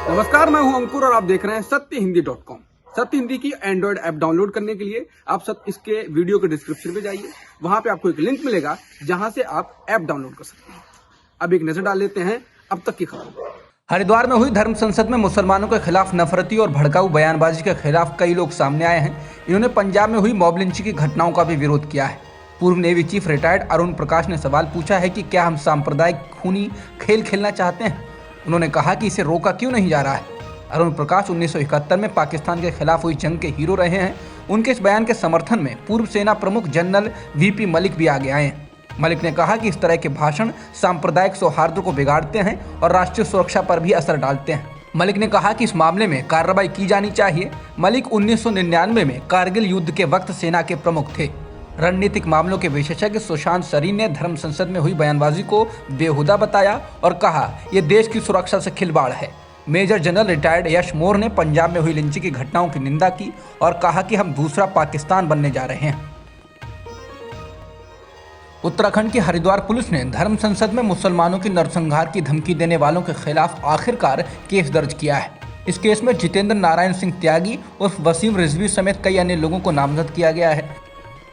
नमस्कार, मैं हूं अंकुर और आप देख रहे हैं सत्यहिंदी.com। सत्य हिंदी की एंड्रॉइड ऐप डाउनलोड करने के लिए आप इसके वीडियो के डिस्क्रिप्शन में जाइए। वहां पे आपको एक लिंक मिलेगा जहां से आप ऐप डाउनलोड कर सकते हैं। अब एक नजर डाल लेते हैं अब तक की खबरों। हरिद्वार में हुई धर्म संसद में मुसलमानों के खिलाफ नफरती और भड़काऊ बयानबाजी के खिलाफ कई लोग सामने आए हैं। इन्होंने पंजाब में हुई मॉब लिंचिंग की घटनाओं का भी विरोध किया है। पूर्व नेवी चीफ रिटायर्ड अरुण प्रकाश ने सवाल पूछा है कि क्या हम सांप्रदायिक खूनी खेल खेलना चाहते हैं। उन्होंने कहा कि इसे रोका क्यों नहीं जा रहा है। अरुण प्रकाश 1971 में पाकिस्तान के खिलाफ हुई जंग के हीरो रहे हैं। उनके इस बयान के समर्थन में पूर्व सेना प्रमुख जनरल वीपी मलिक भी आगे आए हैं। मलिक ने कहा कि इस तरह के भाषण सांप्रदायिक सौहार्द को बिगाड़ते हैं और राष्ट्रीय सुरक्षा पर भी असर डालते हैं। मलिक ने कहा कि इस मामले में कार्रवाई की जानी चाहिए। मलिक 1999 में कारगिल युद्ध के वक्त सेना के प्रमुख थे। रणनीतिक मामलों के विशेषज्ञ सुशांत सरीन ने धर्म संसद में हुई बयानबाजी को बेहुदा बताया और कहा यह देश की सुरक्षा से खिलवाड़ है। मेजर जनरल रिटायर्ड यश मोर ने पंजाब में हुई लिंचिंग की घटनाओं की निंदा की और कहा कि हम दूसरा पाकिस्तान बनने जा रहे हैं। उत्तराखंड की हरिद्वार पुलिस ने धर्म संसद में मुसलमानों की नरसंहार की धमकी देने वालों के खिलाफ आखिरकार केस दर्ज किया है। इस केस में जितेंद्र नारायण सिंह त्यागी उर्फ वसीम रिजवी समेत कई अन्य लोगों को नामजद किया गया है।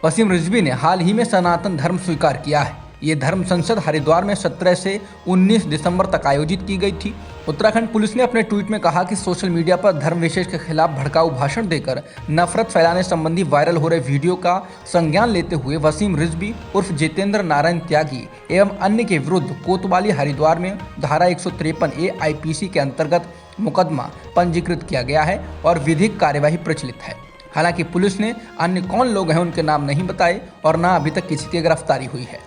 वसीम रिजवी ने हाल ही में सनातन धर्म स्वीकार किया है। ये धर्म संसद हरिद्वार में 17 से 19 दिसंबर तक आयोजित की गई थी। उत्तराखंड पुलिस ने अपने ट्वीट में कहा कि सोशल मीडिया पर धर्म विशेष के खिलाफ भड़काऊ भाषण देकर नफरत फैलाने संबंधी वायरल हो रहे वीडियो का संज्ञान लेते हुए वसीम रिजवी उर्फ जितेंद्र नारायण त्यागी एवं अन्य के विरुद्ध कोतवाली हरिद्वार में धारा 153A IPC के अंतर्गत मुकदमा पंजीकृत किया गया है और विधिक कार्यवाही प्रचलित है। हालांकि पुलिस ने अन्य कौन लोग हैं उनके नाम नहीं बताए और न अभी तक किसी की गिरफ्तारी हुई है।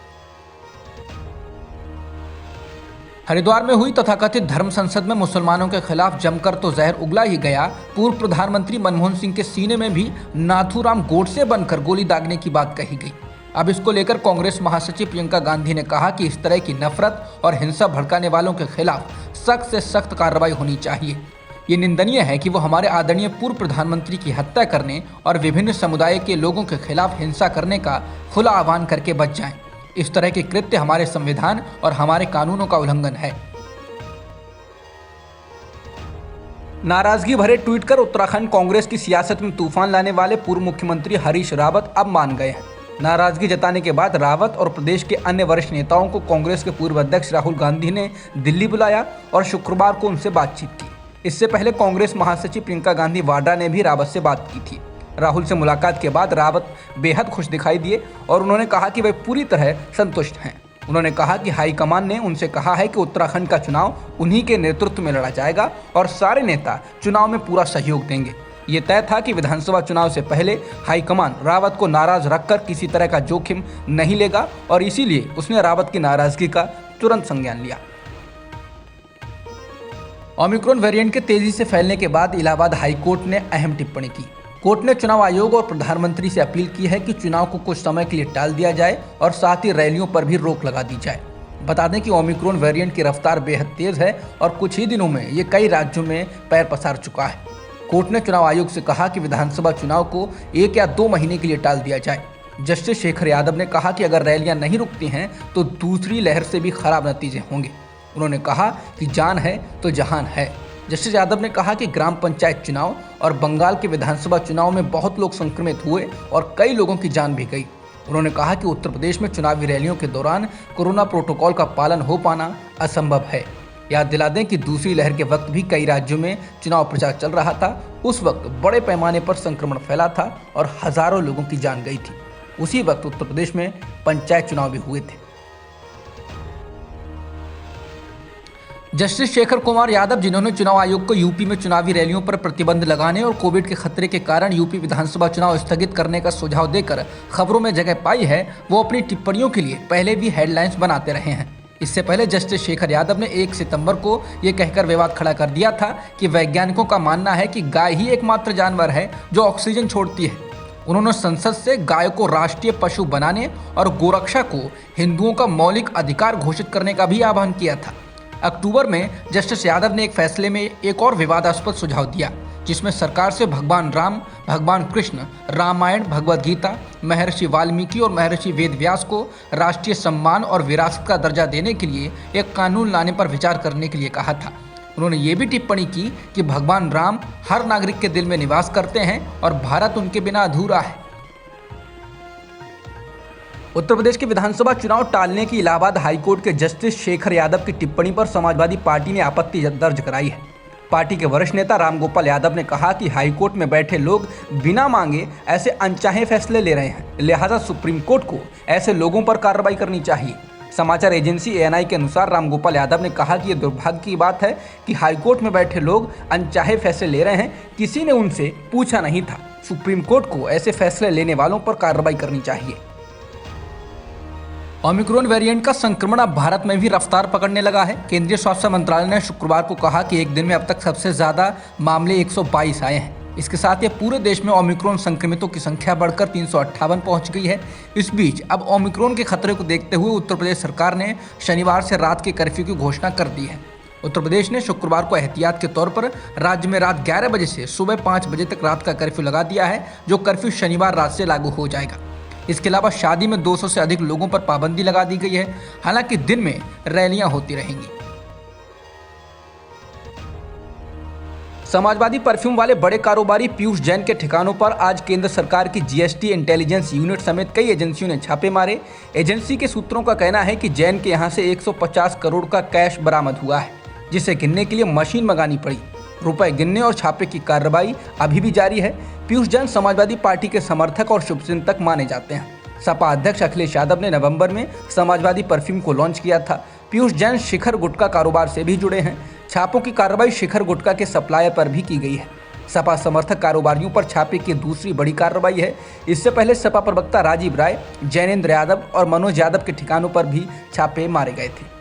हरिद्वार में हुई तथाकथित धर्म संसद में मुसलमानों के खिलाफ जमकर तो जहर उगला ही गया, पूर्व प्रधानमंत्री मनमोहन सिंह के सीने में भी नाथूराम गोडसे बनकर गोली दागने की बात कही गई। अब इसको लेकर कांग्रेस महासचिव प्रियंका गांधी ने कहा कि इस तरह की नफरत और हिंसा भड़काने वालों के खिलाफ सख्त से सख्त कार्रवाई होनी चाहिए। ये निंदनीय है कि वो हमारे आदरणीय पूर्व प्रधानमंत्री की हत्या करने और विभिन्न समुदाय के लोगों के खिलाफ हिंसा करने का खुला आह्वान करके बच जाएं। इस तरह के कृत्य हमारे संविधान और हमारे कानूनों का उल्लंघन है। नाराजगी भरे ट्वीट कर उत्तराखंड कांग्रेस की सियासत में तूफान लाने वाले पूर्व मुख्यमंत्री हरीश रावत अब मान गए हैं। नाराजगी जताने के बाद रावत और प्रदेश के अन्य वरिष्ठ नेताओं को कांग्रेस के पूर्व अध्यक्ष राहुल गांधी ने दिल्ली बुलाया और शुक्रवार को उनसे बातचीत की। इससे पहले कांग्रेस महासचिव प्रियंका गांधी वाड्रा ने भी रावत से बात की थी। राहुल से मुलाकात के बाद रावत बेहद खुश दिखाई दिए और उन्होंने कहा कि वे पूरी तरह संतुष्ट हैं। उन्होंने कहा कि हाईकमान ने उनसे कहा है कि उत्तराखंड का चुनाव उन्हीं के नेतृत्व में लड़ा जाएगा और सारे नेता चुनाव में पूरा सहयोग देंगे। ये तय था कि विधानसभा चुनाव से पहले हाईकमान रावत को नाराज रखकर किसी तरह का जोखिम नहीं लेगा और इसीलिए उसने रावत की नाराजगी का तुरंत संज्ञान लिया। ओमिक्रॉन वेरिएंट के तेजी से फैलने के बाद इलाहाबाद हाईकोर्ट ने अहम टिप्पणी की। कोर्ट ने चुनाव आयोग और प्रधानमंत्री से अपील की है कि चुनाव को कुछ समय के लिए टाल दिया जाए और साथ ही रैलियों पर भी रोक लगा दी जाए। बता दें कि ओमिक्रॉन वेरिएंट की रफ्तार बेहद तेज है और कुछ ही दिनों में ये कई राज्यों में पैर पसार चुका है। कोर्ट ने चुनाव आयोग से कहा कि विधानसभा चुनाव को 1 या 2 महीने के लिए टाल दिया जाए। जस्टिस शेखर यादव ने कहा कि अगर रैलियां नहीं रुकती हैं तो दूसरी लहर से भी खराब नतीजे होंगे। उन्होंने कहा कि जान है तो जहान है। जस्टिस यादव ने कहा कि ग्राम पंचायत चुनाव और बंगाल के विधानसभा चुनाव में बहुत लोग संक्रमित हुए और कई लोगों की जान भी गई। उन्होंने कहा कि उत्तर प्रदेश में चुनावी रैलियों के दौरान कोरोना प्रोटोकॉल का पालन हो पाना असंभव है। याद दिला दें कि दूसरी लहर के वक्त भी कई राज्यों में चुनाव प्रचार चल रहा था। उस वक्त बड़े पैमाने पर संक्रमण फैला था और हजारों लोगों की जान गई थी। उसी वक्त उत्तर प्रदेश में पंचायत चुनाव भी हुए थे। जस्टिस शेखर कुमार यादव, जिन्होंने चुनाव आयोग को यूपी में चुनावी रैलियों पर प्रतिबंध लगाने और कोविड के खतरे के कारण यूपी विधानसभा चुनाव स्थगित करने का सुझाव देकर खबरों में जगह पाई है, वो अपनी टिप्पणियों के लिए पहले भी हेडलाइंस बनाते रहे हैं। इससे पहले जस्टिस शेखर यादव ने 1 सितंबर को ये कहकर विवाद खड़ा कर दिया था कि वैज्ञानिकों का मानना है कि गाय ही एकमात्र जानवर है जो ऑक्सीजन छोड़ती है। उन्होंने संसद से गाय को राष्ट्रीय पशु बनाने और गोरक्षा को हिंदुओं का मौलिक अधिकार घोषित करने का भी आह्वान किया था। अक्टूबर में जस्टिस यादव ने एक फैसले में एक और विवादास्पद सुझाव दिया, जिसमें सरकार से भगवान राम, भगवान कृष्ण, रामायण, भगवद गीता, महर्षि वाल्मीकि और महर्षि वेदव्यास को राष्ट्रीय सम्मान और विरासत का दर्जा देने के लिए एक कानून लाने पर विचार करने के लिए कहा था। उन्होंने ये भी टिप्पणी की कि भगवान राम हर नागरिक के दिल में निवास करते हैं और भारत उनके बिना अधूरा है। उत्तर प्रदेश के विधानसभा चुनाव टालने की इलाहाबाद हाईकोर्ट के जस्टिस शेखर यादव की टिप्पणी पर समाजवादी पार्टी ने आपत्ति दर्ज कराई है। पार्टी के वरिष्ठ नेता रामगोपाल यादव ने कहा कि हाईकोर्ट में बैठे लोग बिना मांगे ऐसे अनचाहे फैसले ले रहे हैं, लिहाजा सुप्रीम कोर्ट को ऐसे लोगों पर कार्रवाई करनी चाहिए। समाचार एजेंसी एएनआई के अनुसार रामगोपाल यादव ने कहा कि यह दुर्भाग्य की बात है कि हाईकोर्ट में बैठे लोग अनचाहे फैसले ले रहे हैं, किसी ने उनसे पूछा नहीं था। सुप्रीम कोर्ट को ऐसे फैसले लेने वालों पर कार्रवाई करनी चाहिए। ओमिक्रॉन वेरिएंट का संक्रमण अब भारत में भी रफ्तार पकड़ने लगा है। केंद्रीय स्वास्थ्य मंत्रालय ने शुक्रवार को कहा कि एक दिन में अब तक सबसे ज्यादा मामले 122 आए हैं। इसके साथ ही पूरे देश में ओमिक्रॉन संक्रमितों की संख्या बढ़कर 358 पहुंच गई है। इस बीच अब ओमिक्रॉन के खतरे को देखते हुए उत्तर प्रदेश सरकार ने शनिवार से रात के कर्फ्यू की घोषणा कर दी है। उत्तर प्रदेश ने शुक्रवार को एहतियात के तौर पर राज्य में रात 11 बजे से सुबह 5 बजे तक रात का कर्फ्यू लगा दिया है, जो कर्फ्यू शनिवार रात से लागू हो जाएगा। इसके अलावा शादी में 200 से अधिक लोगों पर पाबंदी लगा दी गई है। हालांकि दिन में रैलियां होती रहेंगी। समाजवादी परफ्यूम वाले बड़े कारोबारी पीयूष जैन के ठिकानों पर आज केंद्र सरकार की जीएसटी इंटेलिजेंस यूनिट समेत कई एजेंसियों ने छापे मारे। एजेंसी के सूत्रों का कहना है कि जैन के यहां से 150 करोड़ का कैश बरामद हुआ है, जिसे गिनने के लिए मशीन मंगानी पड़ी। रुपए गिनने और छापे की कार्रवाई अभी भी जारी है। पीयूष जैन समाजवादी पार्टी के समर्थक और शुभचिंतक माने जाते हैं। सपा अध्यक्ष अखिलेश यादव ने नवंबर में समाजवादी परफ्यूम को लॉन्च किया था। पीयूष जैन शिखर गुटखा कारोबार से भी जुड़े हैं। छापों की कार्रवाई शिखर गुटखा के सप्लायर पर भी की गई है। सपा समर्थक कारोबारियों पर छापे की दूसरी बड़ी कार्रवाई है। इससे पहले सपा प्रवक्ता राजीव राय, जैनेन्द्र यादव और मनोज यादव के ठिकानों पर भी छापे मारे गए थे।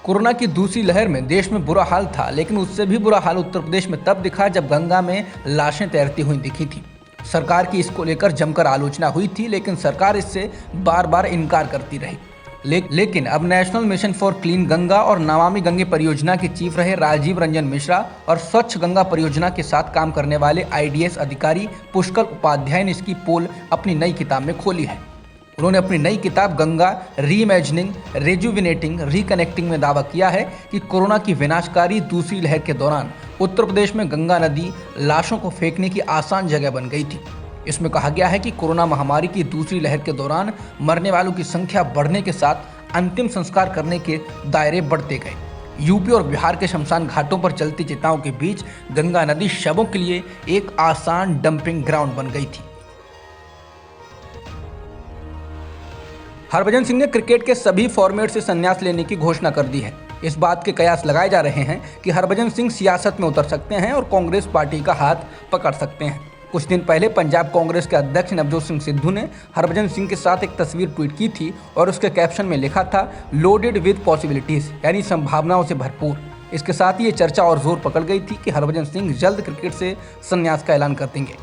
कोरोना की दूसरी लहर में देश में बुरा हाल था, लेकिन उससे भी बुरा हाल उत्तर प्रदेश में तब दिखा जब गंगा में लाशें तैरती हुई दिखी थी। सरकार की इसको लेकर जमकर आलोचना हुई थी, लेकिन सरकार इससे बार बार इनकार करती रही। लेकिन अब national mission for clean Ganga और नमामि गंगे परियोजना के चीफ रहे राजीव रंजन मिश्रा और स्वच्छ गंगा परियोजना के साथ काम करने वाले आईडीएस अधिकारी पुष्कर उपाध्याय ने इसकी पोल अपनी नई किताब में खोली है। उन्होंने अपनी नई किताब गंगा रीइमेजिनिंग, रेजुविनेटिंग, रिकनेक्टिंग में दावा किया है कि कोरोना की विनाशकारी दूसरी लहर के दौरान उत्तर प्रदेश में गंगा नदी लाशों को फेंकने की आसान जगह बन गई थी। इसमें कहा गया है कि कोरोना महामारी की दूसरी लहर के दौरान मरने वालों की संख्या बढ़ने के साथ अंतिम संस्कार करने के दायरे बढ़ते गए। यूपी और बिहार के शमशान घाटों पर चलती चिताओं के बीच गंगा नदी शवों के लिए एक आसान डंपिंग ग्राउंड बन गई थी। हरभजन सिंह ने क्रिकेट के सभी फॉर्मेट से संन्यास लेने की घोषणा कर दी है। इस बात के कयास लगाए जा रहे हैं कि हरभजन सिंह सियासत में उतर सकते हैं और कांग्रेस पार्टी का हाथ पकड़ सकते हैं। कुछ दिन पहले पंजाब कांग्रेस के अध्यक्ष नवजोत सिंह सिद्धू ने हरभजन सिंह के साथ एक तस्वीर ट्वीट की थी और उसके कैप्शन में लिखा था, लोडेड विद पॉसिबिलिटीज, यानी संभावनाओं से भरपूर। इसके साथ ही ये चर्चा और जोर पकड़ गई थी कि हरभजन सिंह जल्द क्रिकेट से संन्यास का ऐलान कर देंगे।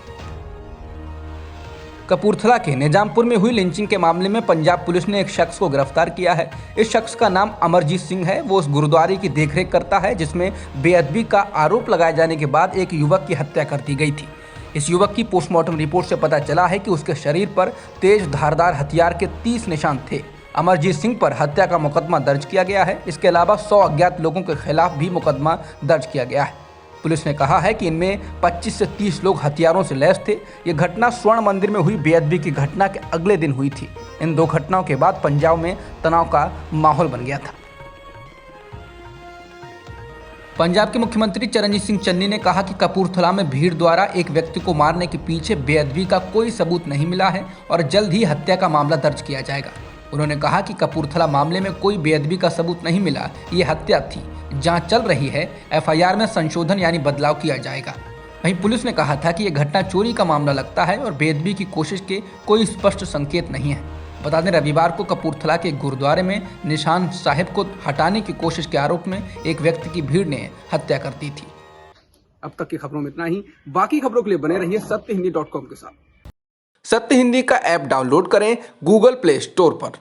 कपूरथला के निजामपुर में हुई लिंचिंग के मामले में पंजाब पुलिस ने एक शख्स को गिरफ्तार किया है। इस शख्स का नाम अमरजीत सिंह है। वो उस गुरुद्वारे की देखरेख करता है जिसमें बेअदबी का आरोप लगाए जाने के बाद एक युवक की हत्या कर दी गई थी। इस युवक की पोस्टमार्टम रिपोर्ट से पता चला है कि उसके शरीर पर तेज धारदार हथियार के 30 निशान थे। अमरजीत सिंह पर हत्या का मुकदमा दर्ज किया गया है। इसके अलावा 100 अज्ञात लोगों के खिलाफ भी मुकदमा दर्ज किया गया है। पुलिस ने कहा है कि इनमें 25 से 30 लोग हथियारों से लैस थे। ये घटना स्वर्ण मंदिर में हुई बेअदबी की घटना के अगले दिन हुई थी। इन दो घटनाओं के बाद पंजाब में तनाव का माहौल बन गया था। पंजाब के मुख्यमंत्री चरणजीत सिंह चन्नी ने कहा कि कपूरथला में भीड़ द्वारा एक व्यक्ति को मारने के पीछे बेअदबी का कोई सबूत नहीं मिला है और जल्द ही हत्या का मामला दर्ज किया जाएगा। उन्होंने कहा कि कपूरथला मामले में कोई बेअदबी का सबूत नहीं मिला, ये हत्या थी। जांच चल रही है, एफआईआर में संशोधन यानी बदलाव किया जाएगा। वहीं पुलिस ने कहा था कि यह घटना चोरी का मामला लगता है और बेअदबी की कोशिश के कोई स्पष्ट संकेत नहीं है। बता दें, रविवार को कपूरथला के गुरुद्वारे में निशान साहिब को हटाने की कोशिश के आरोप में एक व्यक्ति की भीड़ ने हत्या कर दी थी। अब तक की खबरों में इतना ही। बाकी खबरों के लिए बने रहिए सत्यहिंदी.com के साथ। सत्य हिंदी का ऐप डाउनलोड करें गूगल प्ले स्टोर पर।